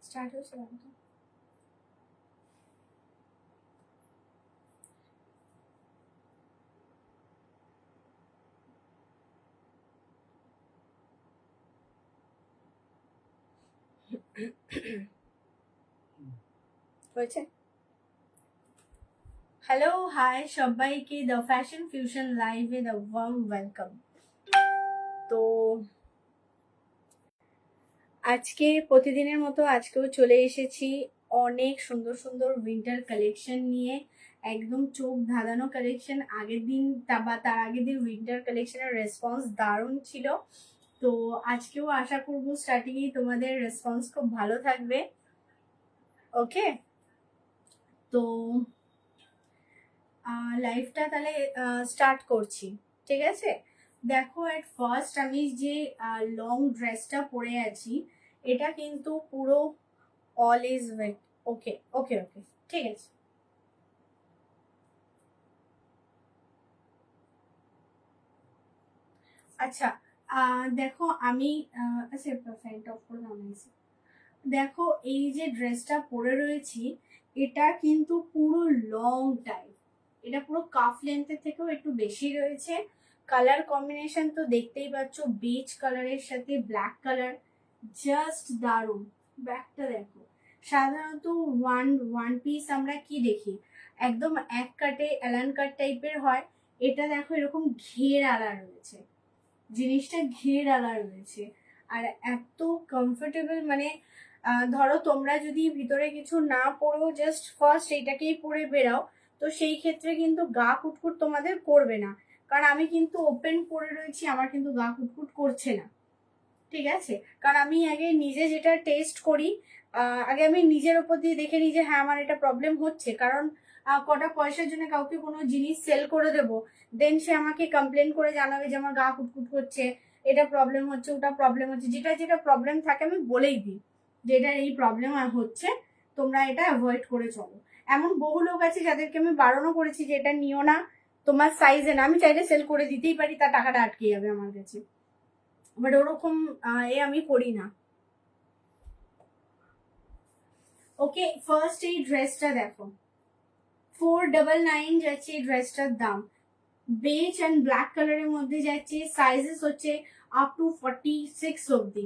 Start হয়েছে তো। হয়েছে। হ্যালো হাই সবাইকে, দ্য ফ্যাশন ফিউশন লাইভে দ্য ওয়ার্ম ওয়েলকাম। তো আজকে প্রতিদিনের মতো আজকেও চলে এসেছি অনেক সুন্দর সুন্দর উইন্টার কালেকশন নিয়ে, একদম চোখ ধাঁধানো কালেকশন। আগের দিন বা তার আগের দিন উইন্টার কালেকশনের রেসপন্স দারুণ ছিল। তো আজকেও আশা করবো স্টার্টিংয়ে তোমাদের রেসপন্স খুব ভালো থাকবে। ওকে, তো লাইভটা তাহলে স্টার্ট করছি, ঠিক আছে? দেখো, এট ফার্স্ট আমি যে লং ড্রেসটা পরে আছি, এটা কিন্তু পুরো অল ইজ ওয়েট। ওকে ওকে ওকে, ঠিক আছে। আচ্ছা, দেখো আমি আচ্ছা ফ্যানটা অফ করে নামাইছি। দেখো, এই যে ড্রেসটা পরে রয়েছি, এটা কিন্তু পুরো লং টাইপ। এটা পুরো কাফ লেন্থের থেকেও একটু বেশি রয়েছে। কালার কম্বিনেশন তো দেখতেই পাচ্ছ, বেজ কালারের সাথে ব্ল্যাক কালার, জাস্ট দারুণ। ব্যাকটা দেখো, সাধারণত ওয়ান ওয়ান পিস আমরা কি দেখি, একদম এক কাটে অ্যালান কাট টাইপের হয়। এটা দেখো এরকম ঘের আলা রয়েছে, জিনিসটা ঘের আলা রয়েছে। আর এত কমফোর্টেবল, মানে ধরো তোমরা যদি ভিতরে কিছু না পরেও জাস্ট ফার্স্ট এইটাকেই পরে বেরাও, তো সেই ক্ষেত্রে কিন্তু গা কুটকুট তোমাদের করবে না। কারণ আমি কিন্তু ওপেন পরে রয়েছি, আমার কিন্তু গা কুটকুট করছে না, ঠিক আছে? কারণ আমি আগে নিজে যেটা টেস্ট করি, আগে আমি নিজের ওপর দিয়ে দেখে নিই যে হ্যাঁ আমার এটা প্রবলেম হচ্ছে। কারণ কটা পয়সার জন্য কাউকে কোনো জিনিস সেল করে দেবো, দেন সে আমাকে কমপ্লেন করে জানাবে যে আমার গা কুটকুট করছে, এটা প্রবলেম হচ্ছে, ওটা প্রবলেম হচ্ছে। যেটা যেটা প্রবলেম থাকে আমি বলেই দিই যে এটা এই প্রবলেম হচ্ছে, তোমরা এটা অ্যাভয়েড করে চলো। এমন বহু লোক আছে যাদেরকে আমি বারণও করেছি যে এটা নিও না, তোমার সাইজে না। আমি চাইলে সেল করে দিতেই পারি, তার টাকাটা আটকে যাবে আমার কাছে, বাট ওরকম আমি করি না। ওকে, ফার্স্ট এই ড্রেসটা দেখো, 499 যাচ্ছে এই ড্রেসটার দাম। বেজ অ্যান্ড ব্ল্যাক কালারের মধ্যে যাচ্ছে। সাইজেস হচ্ছে আপ টু 46 অব্দি,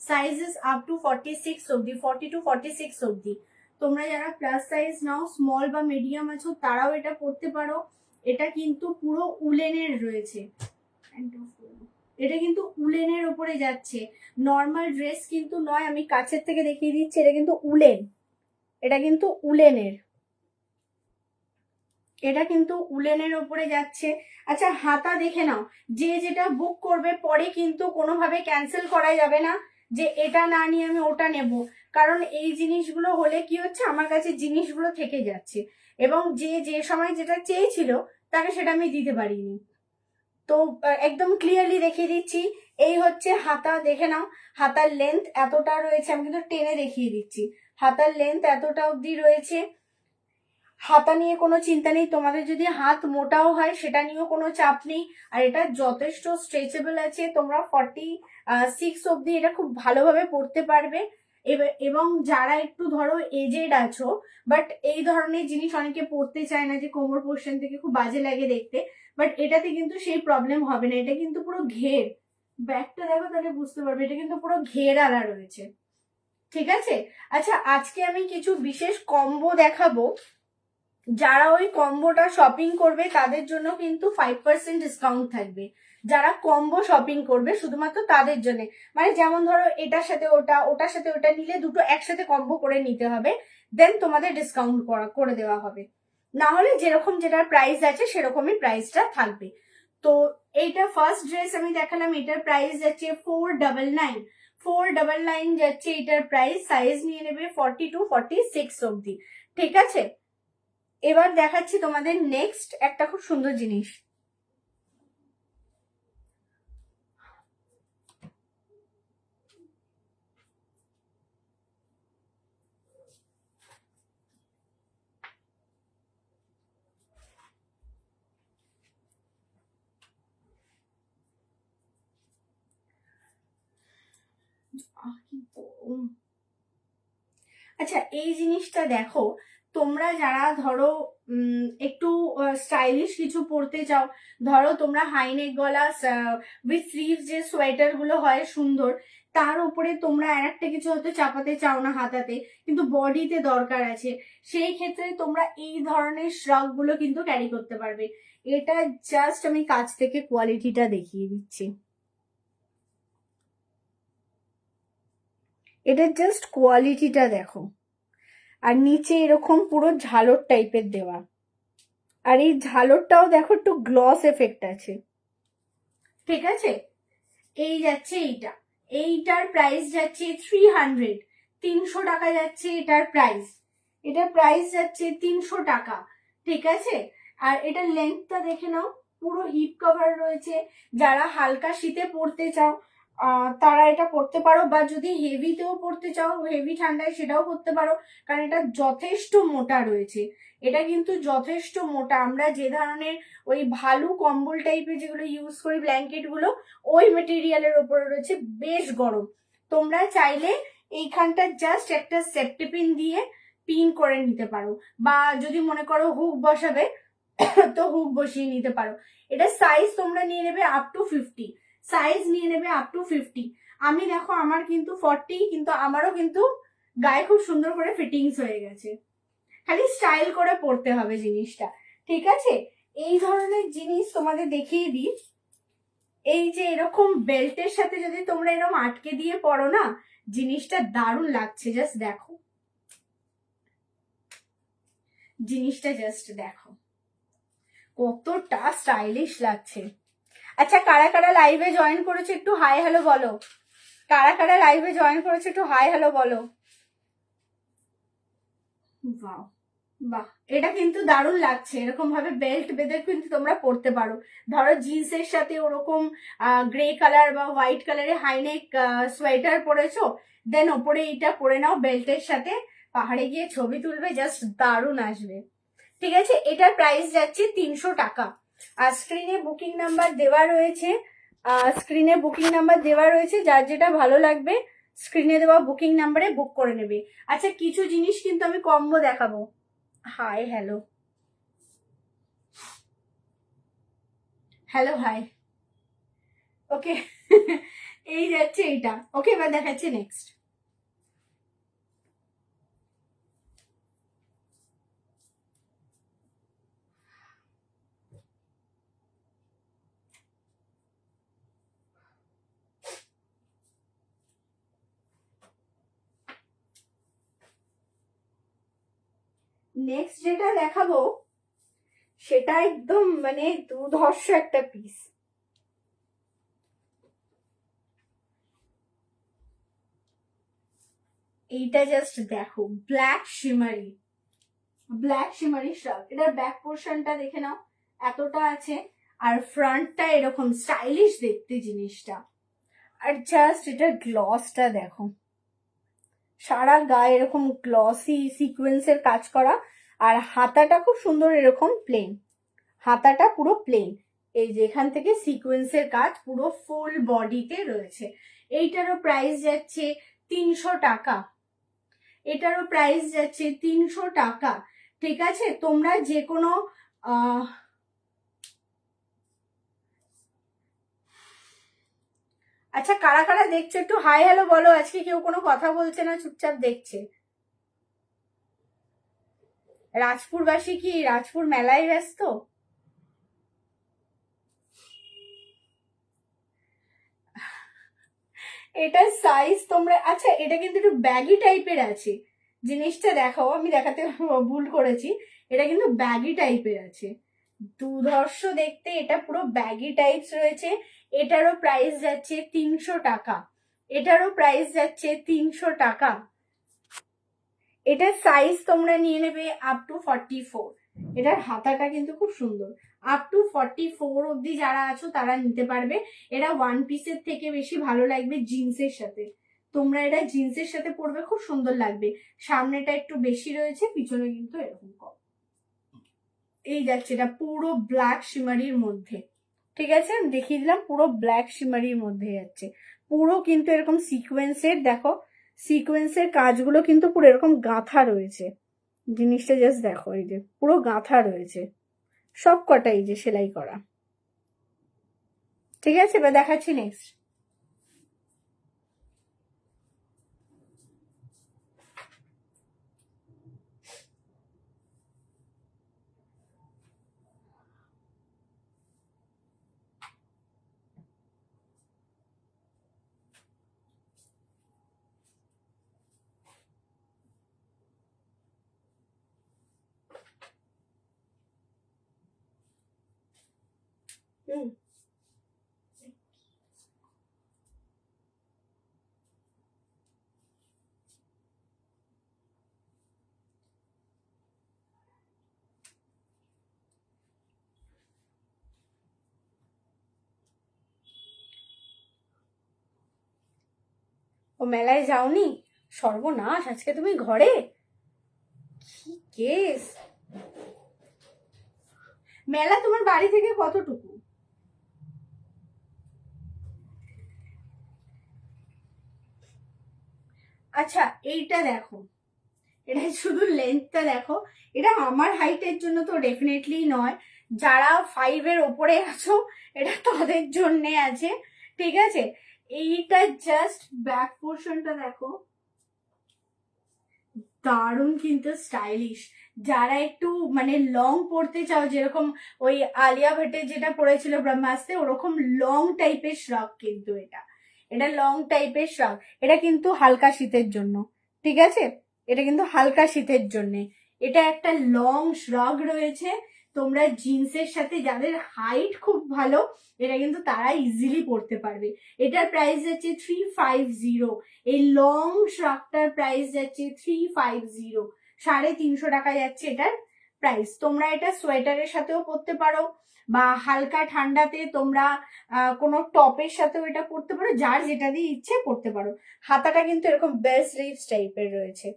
সাইজেস আপ টু 46 অব্দি, 40 টু 46 অব্দি। তোমরা যারা প্লাস সাইজ নাও, স্মল বা মিডিয়াম আছো, তারাও এটা পড়তে পারো। এটা কিন্তু পুরো উলেনের রয়েছে, এটা কিন্তু উলেনের উপরে যাচ্ছে, নর্মাল ড্রেস কিন্তু নয়। আমি কাছের থেকে দেখিয়ে দিচ্ছি, এটা কিন্তু উলেন, এটা কিন্তু উলেনের, এটা কিন্তু উলেনের ওপরে যাচ্ছে। আচ্ছা, হাতা দেখে নাও, যে যেটা বুক করবে পরে কিন্তু কোনোভাবে ক্যান্সেল করা যাবে না যে এটা না নিয়ে আমি ওটা নেব। কারণ এই জিনিসগুলো হলে কি হচ্ছে, আমার কাছে জিনিসগুলো থেকে যাচ্ছে, এবং যে যে সময় যেটা চেয়েছিল তাকে সেটা আমি দিতে পারিনি। তো একদম ক্লিয়ারলি দেখিয়ে দিচ্ছি, এই হচ্ছে হাতা, দেখে নাও। হাতার লেন্থ এতটা রয়েছে, আমি কিন্তু টেনে দেখিয়ে দিচ্ছি। হাতার লেন্থ এতটা অবধি রয়েছে, হাতা নিয়ে কোনো চিন্তা নেই। তোমাদের যদি হাত মোটাও হয় সেটা নিয়েও কোনো চাপ নেই। আর এটা যথেষ্ট স্ট্রেচেবল আছে, তোমরা 46 অব্দি এটা খুব ভালোভাবে পরতে পারবে। এবং যারা একটু ধরো এজেড আছো, বাট এই ধরনের জিনিস অনেকে পরতে চায় না, যে কোমর পোর্শন থেকে খুব বাজে লাগে দেখতে, বাট এটাতে কিন্তু সেই প্রবলেম হবে না। এটা কিন্তু পুরো ঘের, ব্যাকটা দেখো তাহলে বুঝতে পারবে, এটা কিন্তু পুরো ঘের আলা রয়েছে, ঠিক আছে? আচ্ছা, আজকে আমি কিছু বিশেষ কম্বো দেখাবো। যারা ওই কম্বোটা শপিং করবে তাদের জন্য কিন্তু 5% ডিসকাউন্ট থাকবে। যারা কম্বো শপিং করবে শুধুমাত্র তাদের জন্য, মানে যেমন ধরো এটার সাথে ওটা, ওটার সাথে ওটা নিলে দুটো একসাথে কম্বো করে নিতে হবে, দেন তোমাদের ডিসকাউন্ট করে দেওয়া হবে। না হলে যেরকম যেটার প্রাইস আছে সেরকমই প্রাইসটা থাকবে। তো এইটা ফার্স্ট ড্রেস আমি দেখালাম, এটার প্রাইস যাচ্ছে 499, 499 যাচ্ছে এটার প্রাইস। সাইজ নিয়ে নেবে 40 টু 46 অব্দি, ঠিক আছে? এবার দেখাচ্ছি তোমাদের নেক্সট একটা খুব সুন্দর জিনিস। আচ্ছা এই জিনিসটা দেখো, তোমরা যারা ধরো একটু স্টাইলিশ কিছু পরতে চাও, ধরো তোমরা হাইনেক গলা উইথ স্লিভ যে সোয়েটার গুলো হয় সুন্দর, তার উপরে তোমরা আর একটা কিছু হয়তো চাপাতে চাও না হাতাতে, কিন্তু বডিতে দরকার আছে, সেই ক্ষেত্রে তোমরা এই ধরনের শ্রাগ গুলো কিন্তু ক্যারি করতে পারবে। এটা জাস্ট আমি কাছ থেকে কোয়ালিটিটা দেখিয়ে দিচ্ছি, এটা জাস্ট কোয়ালিটিটা দেখো। আর নিচে এরকম পুরো ঝালর টাইপের দেওয়া, আর এই ঝালরটাও দেখো একটু গ্লস এফেক্ট আছে, ঠিক আছে। এই যাচ্ছে এইটা, এইটার প্রাইস যাচ্ছে 300, 300 টাকা যাচ্ছে এটার প্রাইস, এটার প্রাইস যাচ্ছে 300 টাকা, ঠিক আছে। আর এটার লেন্থটা দেখে নাও, পুরো হিপ কভার রয়েছে। যারা হালকা শীতে পরতে চাও তারা এটা পরতে পারো, বা যদি হেভিতেও পরতে চাও, হেভি ঠান্ডায় সেটাও করতে পারো, কারণ এটা যথেষ্ট মোটা রয়েছে, এটা কিন্তু যথেষ্ট মোটা। আমরা যে ধরনের ওই ভালো কম্বল টাইপের যেগুলো ইউজ করি ব্ল্যাঙ্কেট গুলো, ওই মেটেরিয়ালের ওপরে রয়েছে, বেশ গরম। তোমরা চাইলে এইখানটা জাস্ট একটা সেফটি পিন দিয়ে পিন করে নিতে পারো, বা যদি মনে করো হুক বসাবে তো হুক বসিয়ে নিতে পারো। এটা সাইজ তোমরা নিয়ে নেবে আপ টু 50, সাইজ নিয়ে নেবে আপ টু 50। আমি দেখো আমার কিন্তু 40, কিন্তু আমারও কিন্তু গায়ে খুব সুন্দর করে ফিটিংস হয়ে গেছে, খালি স্টাইল করে পরতে হবে জিনিসটা, ঠিক আছে। এই ধরনের জিনিস তোমাদের দেখিয়ে দিই। এই যে এরকম বেল্টের সাথে যদি তোমরা এরকম আটকে দিয়ে পরো না, জিনিসটা দারুণ লাগছে, জাস্ট দেখো, জিনিসটা জাস্ট দেখো কতটা স্টাইলিশ লাগছে। আচ্ছা কারা কারা লাইভে জয়েন করেছে একটু হাই হ্যালো বলো, কারা কারা লাইভে জয়েন করেছে একটু হাই হ্যালো বলো। বাহ বাহ, এটা কিন্তু দারুণ লাগছে, এরকম ভাবে বেল্ট বেঁধে কিন্তু তোমরা পরতে পারো। ধরো জিন্সের সাথে ওরকম গ্রে কালার বা হোয়াইট কালারের হাইনেক সোয়েটার পরেছো, দেন ওপরে এইটা পরে নাও বেল্টের সাথে, পাহাড়ে গিয়ে ছবি তুলবে, জাস্ট দারুণ আসবে, ঠিক আছে। এটার প্রাইস যাচ্ছে 300 টাকা। আর স্ক্রিনে বুকিং নাম্বার দেওয়া রয়েছে, স্ক্রিনে বুকিং নাম্বার দেওয়া রয়েছে, যার যেটা ভালো লাগবে স্ক্রিনে দেওয়া বুকিং নাম্বারে বুক করে নেবে। আচ্ছা কিছু জিনিস কিন্তু আমি কম্বো দেখাবো। হাই হ্যালো, হ্যালো হাই, ওকে এই যাচ্ছে এইটা, ওকে এবার দেখাচ্ছি নেক্সট। নেক্সট যেটা দেখাবো সেটা একদম মানে দুর্ধর্ষ একটা পিস। এইটা জাস্ট দেখো, ব্ল্যাক শিমারি, ব্ল্যাক শিমারি শার্ট, এটার ব্যাক পোর্শনটা দেখে নাও, এতটা আছে, আর ফ্রন্টটা এরকম স্টাইলিশ দেখতে জিনিসটা। আর জাস্ট এটার গ্লসটা দেখো, সারা গায়ে এরকম গ্লসি সিকোয়েন্সের কাজ করা, আর হাতাটা খুব সুন্দর এরকম প্লেন, হাতাটা পুরো প্লেন, এই যে এখান থেকে সিকোয়েন্সের কাজ পুরো ফুল বডিতে রয়েছে। এইটারও প্রাইস যাচ্ছে 300 টাকা, এটারও প্রাইস যাচ্ছে 300 টাকা, ঠিক আছে। তোমরা যে কোনো আচ্ছা কারা কারা দেখছো একটু হাই হ্যালো বলো, আজকে কেউ কোনো কথা বলছে না, চুপচাপ দেখছে। রাজপুরবাসী কি রাজপুর মেলায় ব্যস্ত? এটার সাইজ তোমরা, আচ্ছা এটা কিন্তু একটু ব্যাগি টাইপের আছে, জিনিসটা দেখাও, আমি দেখাতে ভুল করেছি, এটা কিন্তু ব্যাগি টাইপের আছে, দুর্ধর্ষ দেখতে, এটা পুরো ব্যাগি টাইপস রয়েছে। এটারও প্রাইস যাচ্ছে 300 টাকা, এটারও প্রাইস যাচ্ছে 300 টাকা। এটার সাইজ তোমরা নিয়ে নেবে আপ টু 44, এটার হাতাটা কিন্তু খুব সুন্দর, আপ টু 44 অব্দি যারা আছো তারা নিতে পারবে। এটা ওয়ান পিসের থেকে বেশি ভালো লাগবে জিন্সের সাথে, তোমরা এটা জিন্সের সাথে পরবে, খুব সুন্দর লাগবে। সামনেটা একটু বেশি রয়েছে, পিছনে কিন্তু এরকম কম। এই যাচ্ছে এটা পুরো ব্ল্যাক শিমারির মধ্যে, ঠিক আছে, আমি দেখিয়ে দিলাম পুরো ব্ল্যাক শিমারির মধ্যে যাচ্ছে, পুরো কিন্তু এরকম সিকোয়েন্সের দেখো, সিকোয়েন্সের কাজগুলো কিন্তু পুরো এরকম গাঁথা রয়েছে, জিনিসটা জাস্ট দেখো, এই যে পুরো গাঁথা রয়েছে সব কটা, এই যে সেলাই করা। ঠিক আছে, এবার দেখাচ্ছি নেক্সট। হুম, ও মেলায় যাওনি? সর্বনাশ, আজকে তুমি ঘরে? কি কেস! মেলা তোমার বাড়ি থেকে কতটুকু? আচ্ছা, এইটা দেখো, এটা শুধু লেন্থটা দেখো, এটা আমার হাইটের জন্য তো ডেফিনেটলি নয়, যারা 5-এর ওপরে আছো এটা তাদের জন্যে আছে। ঠিক আছে, এইটা জাস্ট ব্যাক পোর্শনটা দেখো, দারুণ কিন্তু স্টাইলিশ। যারা একটু মানে লং পড়তে চাও, যেরকম ওই আলিয়া ভাটের যেটা পড়েছিল ব্রহ্মাস্ত্রে, ওরকম লং টাইপের শ্রগ কিন্তু এটা, এটা লং টাইপের শ্রগ। এটা কিন্তু হালকা শীতের জন্য, ঠিক আছে, এটা কিন্তু হালকা শীতের জন্য। এটা একটা লং শ্রগ রয়েছে, তোমরা জিন্সের সাথে যাদের হাইট খুব ভালো, এটা কিন্তু তারা ইজিলি পড়তে পারবে। এটার প্রাইস যাচ্ছে 350। এই লং শ্রগটার প্রাইস যাচ্ছে 350, 350 টাকা যাচ্ছে এটার প্রাইস। তোমরা এটা সোয়েটারের সাথেও পরতে পারো, বা হালকা ঠান্ডাতে তোমরা কোনো টপের সাথেও এটা পরতে পারো, যার যেটা দিয়ে ইচ্ছে পরতে পারো। হাতাটা কিন্তু এরকম বেল স্লিভস টাইপের রয়েছে।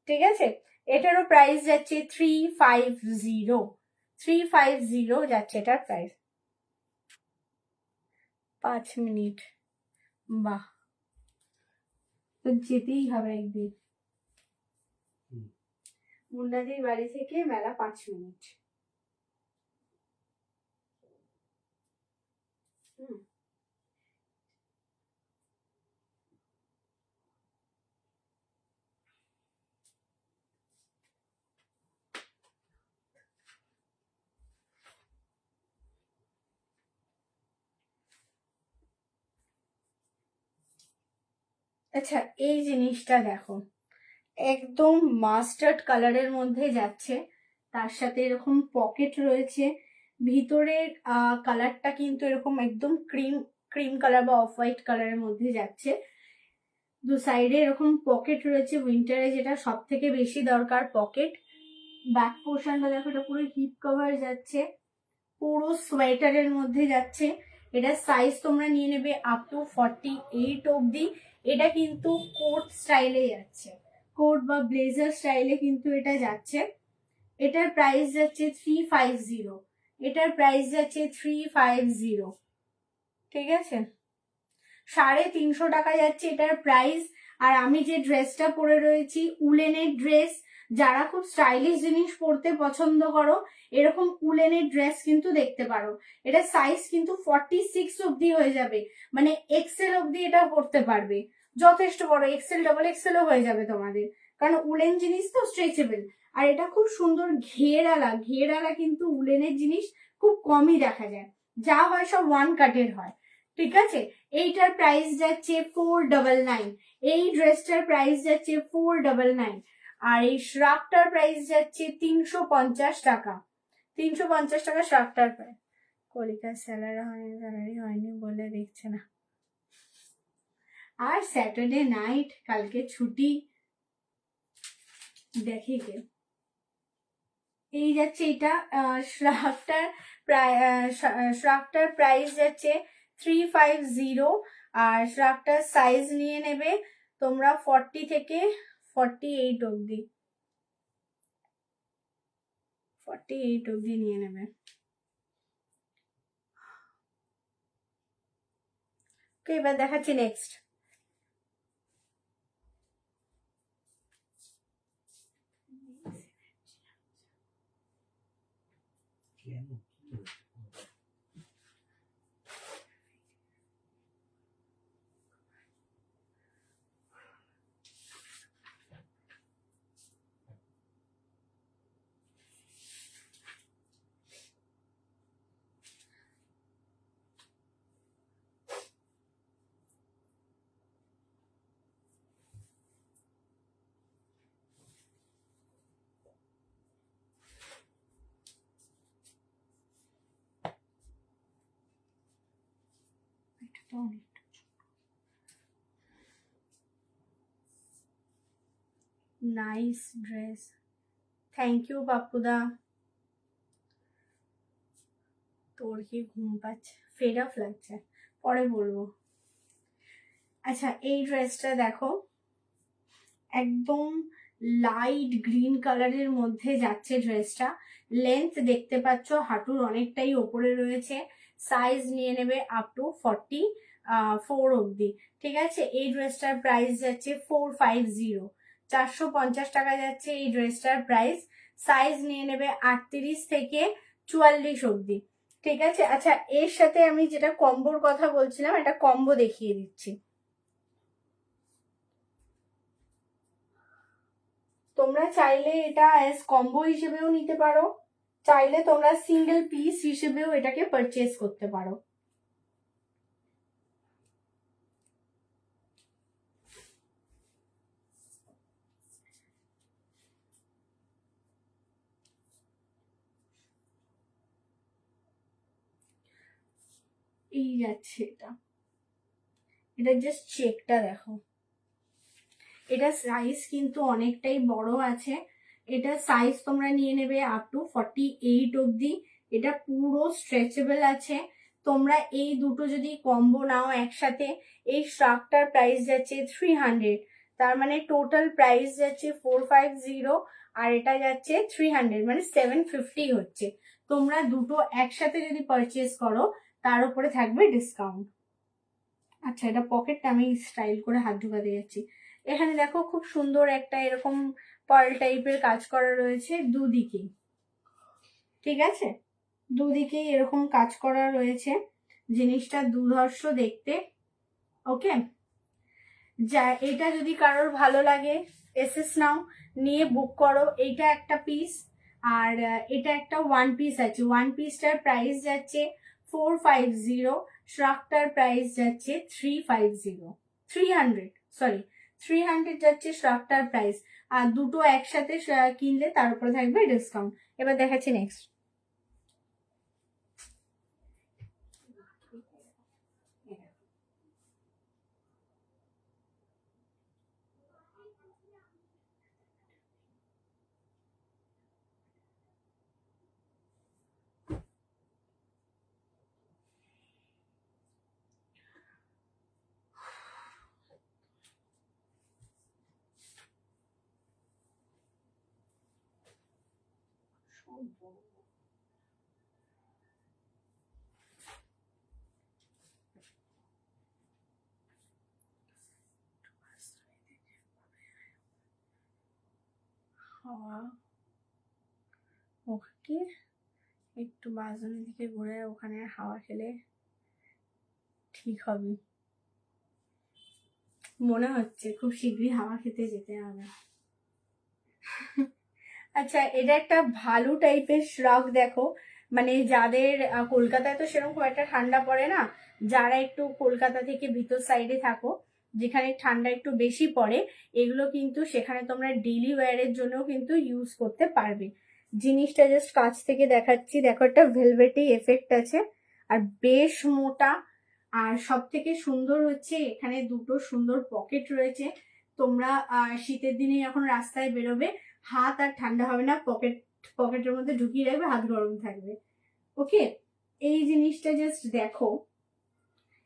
ঠিক আছে, এটারও প্রাইস যাচ্ছে 350, 350 যাচ্ছে এটার প্রাইস। 5 মিনিট, বাহ, তো যেতেই হবে একদিন। মুন্নাদির বাড়ি থেকে মেলা 5 মিনিট। হুম, আচ্ছা, এই জিনিসটা দেখো, একদম মাস্টার্ড কালারের মধ্যে যাচ্ছে, তার সাথে এরকম পকেট রয়েছে, ভিতরের কালারটা কিন্তু এরকম একদম ক্রিম ক্রিম কালার বা অফ হোয়াইট কালারের মধ্যে যাচ্ছে। দু সাইডে এরকম পকেট রয়েছে, উইন্টারে যেটা সব থেকে বেশি দরকার পকেট। ব্যাক পোর্শনটা দেখো, এটা পুরো হিপ কভার যাচ্ছে, পুরো সোয়েটারের মধ্যে যাচ্ছে। এটা সাইজ তোমরা নিয়ে নেবে আপ টু 48 অবধি। এটা কিন্তু কোট স্টাইলে যাচ্ছে, কোট বা ব্লেজার স্টাইলে কিন্তু এটা যাচ্ছে। এটার প্রাইস যাচ্ছে 350, এটার প্রাইস যাচ্ছে 350। ঠিক আছে, 350 টাকা যাচ্ছে এটার প্রাইস। আর আমি যে ড্রেসটা পরে রয়েছি, উলেনের ড্রেস, যারা খুব স্টাইলিশ জিনিস পরতে পছন্দ করো, এরকম উলেনের ড্রেস কিন্তু দেখতে পারো। এটা সাইজ কিন্তু 46 অব্দি হয়ে যাবে, মানে এক্সেল অব্দি এটা পরতে পারবে, যথেষ্ট বড়, এক্সেল ডবল এক্সেলও হয়ে যাবে তোমাদের, কারণ উলেন জিনিস তো স্ট্রেচেবল। আর এটা খুব সুন্দর ঘেরালা, ঘেরালা কিন্তু উলেনের জিনিস খুব কমই দেখা যায়, যা হয় সব ওয়ান কাটের হয়। ঠিক আছে, এইটার প্রাইস যাচ্ছে 499, এই ড্রেসটার প্রাইস যাচ্ছে 499। আর এই শ্রাগটার প্রাইস যাচ্ছে 350 টাকা, 350 টাকা শ্রাগটার প্রাইস। কলিকার স্যালারি হয়নি বলে দেখছে না। আর স্যাটারডে নাইট, কালকে ছুটি, দেখি কে। এই যাচ্ছে এটা, শ্রাগটার শ্রাগটার প্রাইস যাচ্ছে 350। আর শ্রাগটার সাইজ নিয়ে নেবে তোমরা 40 থেকে 48 অবধি, 48 অবধি নিয়ে নেবে। ওকে, এবার দেখাচ্ছি next. Nice dress, thank you বাপুদা। তোর কি ঘুম পাচ্ছে? ফেড অফ লাগছে, পরে বলবো। আচ্ছা এই ড্রেসটা দেখো, একদম লাইট গ্রিন কালারের মধ্যে যাচ্ছে ড্রেসটা। লেন্থ দেখতে পাচ্ছ হাঁটুর অনেকটাই ওপরে রয়েছে। সাইজ নিয়ে নেবে আপ টু 44 অবধি। ঠিক আছে, এই ড্রেসটার প্রাইস যাচ্ছে 450, 450 টাকা যাচ্ছে এই ড্রেসটার প্রাইস। সাইজ নিয়ে নেবে 38 থেকে 44 অবধি। ঠিক আছে, আচ্ছা এর সাথে আমি যেটা কম্বোর কথা বলছিলাম, একটা কম্বো দেখিয়ে দিচ্ছি। তোমরা চাইলে এটা অ্যাজ কম্বো হিসেবেও নিতে পারো, চাইলে তোমরা সিঙ্গেল পিস হিসেবেও এটাকে পারচেজ করতে পারো। এই যাচ্ছে এটা, এটা জাস্ট চেকটা দেখো, এটা সাইজ কিন্তু অনেকটাই বড় আছে। এটা সাইজ তোমরা নিয়ে নেবে আপ টু 48 অবধি। এটা পুরো স্ট্রেচেবল আছে। তোমরা এই দুটো যদি কম্বো নাও একসাথে, এই শ্রাগটার প্রাইস যাচ্ছে 300, তার মানে টোটাল প্রাইস যাচ্ছে 450, আর এটা যাচ্ছে 300, মানে 750 হচ্ছে। তোমরা দুটো একসাথে যদি পারচেস করো তার উপরে থাকবে ডিসকাউন্ট। আচ্ছা এটা পকেটটা আমি স্টাইল করে হাত ঢুকাতে যাচ্ছি। এখানে দেখো খুব সুন্দর একটা এরকম পার্ল টাইপের কাজ করা রয়েছে দুদিকে। ঠিক আছে, দুদিকেই এরকম কাজ করা রয়েছে, জিনিসটা দুর্ধর্ষ দেখতে। ওকে, যা এটা যদি কারোর ভালো লাগে এসএস নাও, নিয়ে বুক করো। এইটা একটা পিস, আর এটা একটা ওয়ান পিস আছে। ওয়ান পিসটার প্রাইস যাচ্ছে 450, শ্রাগটার প্রাইস যাচ্ছে 300 যাচ্ছে শ্রাগটার প্রাইস। আর দুটো একসাথে কিনলে তার উপরে থাকবে ডিসকাউন্ট। এবার দেখাচ্ছি নেক্সট। ওকে, একটু বাজারের দিকে ঘুরে ওখানে হাওয়া খেলে ঠিক হবে মনে হচ্ছে। খুব শীঘ্রই হাওয়া খেতে যেতে হবে। আচ্ছা এটা একটা ভালো টাইপের শ্রাগ দেখো, মানে যাদের কলকাতায় তো সেরকম একটা ঠান্ডা পড়ে না, যারা একটু কলকাতা থেকে ভিতর সাইডে থাকো যেখানে ঠান্ডা একটু বেশি পড়ে, এগুলো কিন্তু সেখানে তোমরা ডেইলি ওয়্যারের জন্য কিন্তু ইউজ করতে পারবে। জিনিসটা জাস্ট কাছ থেকে দেখাচ্ছি, দেখো একটা ভেলভেটি এফেক্ট আছে, আর বেশ মোটা। আর সব থেকে সুন্দর হচ্ছে এখানে দুটো সুন্দর পকেট রয়েছে। তোমরা শীতের দিনে যখন রাস্তায় বেরোবে হাত আর ঠান্ডা হবে না, পকেটের মধ্যে ঢুকিয়ে রাখবে, হাত গরম থাকবে। ওকে, এই জিনিসটা জাস্ট দেখো,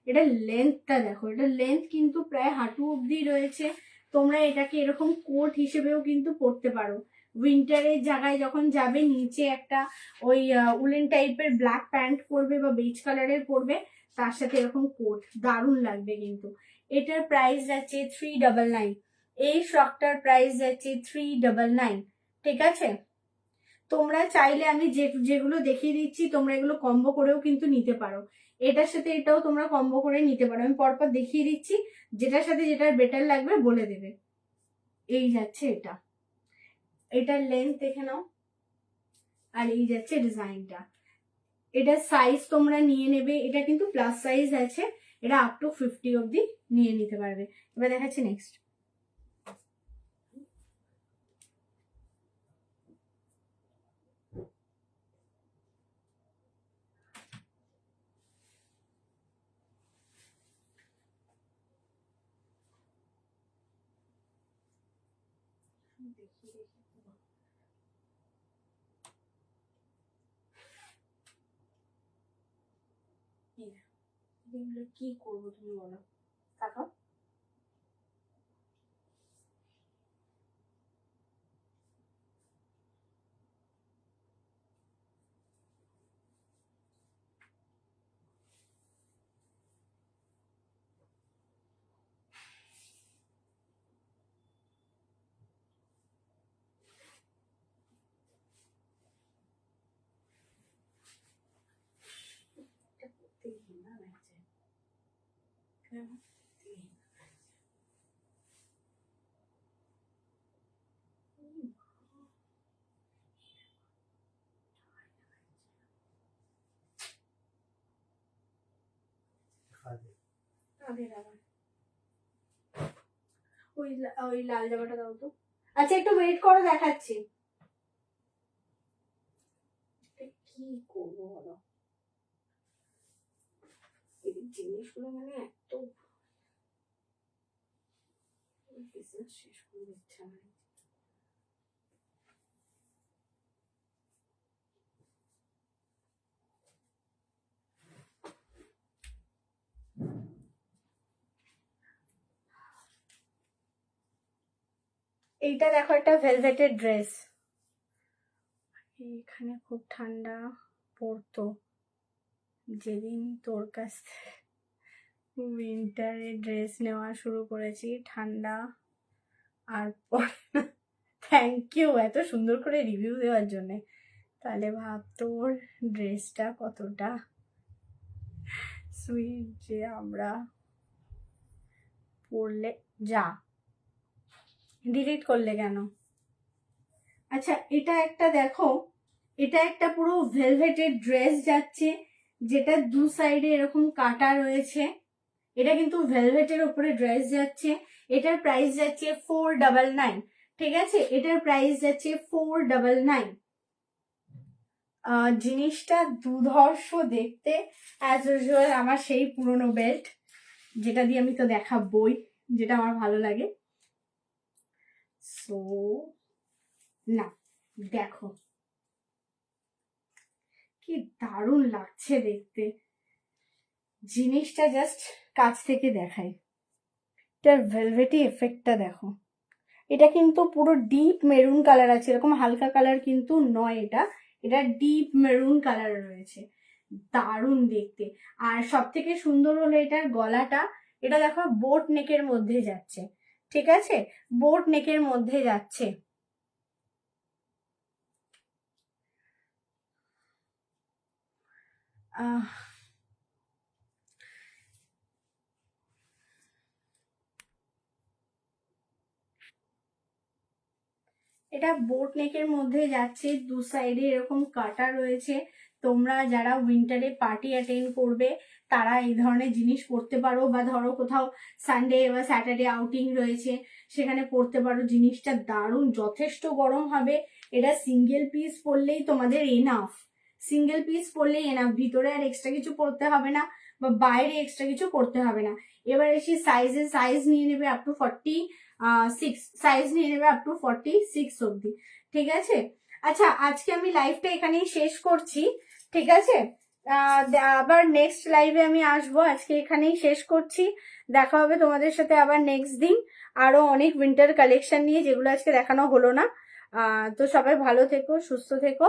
এটা লেন্থটা দেখো, এটা লেন্থ কিন্তু প্রায় হাঁটু অব্দি রয়েছে। তোমরা এটাকে এরকম কোট হিসেবেও কিন্তু পরতে পারো। উইন্টারের জায়গায় যখন যাবে নিচে একটা ওই উলেন টাইপের ব্ল্যাক প্যান্ট পরবে বা বেজ কালারের পরবে, তার সাথে এরকম কোট, দারুণ লাগবে কিন্তু। এটার প্রাইস যাচ্ছে 399, এই ফ্রকটার প্রাইস যাচ্ছে 399। ঠিক আছে, তোমরা চাইলে আমি যেগুলো দেখিয়ে দিচ্ছি তোমরা এগুলো কম্বো করেও কিন্তু নিতে পারো, এটার সাথে এটাও তোমরা কম্বো করে নিতে পারো। আমি পরপর দেখিয়ে দিচ্ছি, যেটার সাথে যেটার বেটার লাগবে বলে দেবে। এই যাচ্ছে এটা, এটার লেন্থ দেখে নাও, আর এই যাচ্ছে ডিজাইনটা। এটা সাইজ তোমরা নিয়ে নেবে, এটা কিন্তু প্লাস সাইজ আছে, এটা আপ টু 50 অব্দি নিয়ে নিতে পারবে। এবার দেখাচ্ছি নেক্সট। কি করবো তুমি বলো, তাকাও। ওই লাল জামাটা দাও তো। আচ্ছা একটু ওয়েট করো, দেখাচ্ছি। কি করবো বলো, এই জিনিসগুলো মানে এত বিজনেস শেষ করে দিচ্ছে আমার। এইটা দেখো, একটা ভেলভেটের ড্রেস, এখানে খুব ঠান্ডা পড়তো যেদিন তোর কাছ থেকে উইন্টারে ড্রেস নেওয়া শুরু করেছি, ঠান্ডা আর থ্যাংক ইউ এত সুন্দর করে রিভিউ দেওয়ার জন্যে। তাহলে ভাব তোর ড্রেসটা কতটা সুইট যে আমরা পরলে। যা ডিলিট করলে কেন? আচ্ছা এটা একটা দেখো, এটা একটা পুরো ভেলভেটের ড্রেস যাচ্ছে, যেটা দু সাইডে এরকম কাটা রয়েছে। এটা কিন্তু ভেলভেটের উপরে ড্রেস যাচ্ছে, এটার প্রাইস যাচ্ছে 499। ঠিক আছে, এটার প্রাইস যাচ্ছে 499। জিনিসটা দুর্ধর্ষ দেখতে, অ্যাজ ইউজুয়াল আমার সেই পুরনো বেল্ট, যেটা দিয়ে আমি তো দেখাবই, যেটা আমার ভালো লাগে। সো না, দেখো কি দারুণ লাগছে দেখতে, জিনিসটা জাস্ট কাছ থেকে দেখাই। এটার ভেলভেটি এফেক্টটা দেখো, এটা কিন্তু পুরো ডিপ মেরুন কালার আছে, এরকম হালকা কালার কিন্তু নয়, এটা ডিপ মেরুন কালার রয়েছে, দারুণ দেখতে। আর সব থেকে সুন্দর হলো এটার গলাটা, এটা দেখো বোট নেকের মধ্যে যাচ্ছে। ঠিক আছে, বোট নেকের মধ্যে যাচ্ছে। এটা বোট নেকের মধ্যে যাচ্ছে, দু সাইডে এরকম কাটা রয়েছে। তোমরা যারা উইন্টারে পার্টি অ্যাটেন্ড করবে তারা এই ধরনের জিনিস পরতে পারো, বা ধরো কোথাও সানডে বা স্যাটারডে আউটিং রয়েছে সেখানে পরতে পারো। জিনিসটা দারুণ, যথেষ্ট গরম হবে। এটা সিঙ্গেল পিস পরলেই তোমাদের এনাফ, সিঙ্গেল পিস পরলেই এনাফ, ভিতরে আর এক্সট্রা কিছু পরতে হবে না, বা বাইরে এক্সট্রা কিছু পরতে হবে না। এবার এসে সাইজ নিয়ে নেবে আপ টু 46, সাইজ নিয়ে নেবে আপ টু 46 অব্দি। ঠিক আছে, আচ্ছা আজকে আমি লাইভটা এখানেই শেষ করছি। ঠিক আছে, আবার নেক্সট লাইভে আমি আসবো, আজকে এখানেই শেষ করছি। দেখা হবে তোমাদের সাথে আবার নেক্সট দিন আরো অনেক উইন্টার কালেকশন নিয়ে, যেগুলো আজকে দেখানো হলো না। তো সবাই ভালো থেকো, সুস্থ থেকো,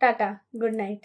টাটা, গুড নাইট।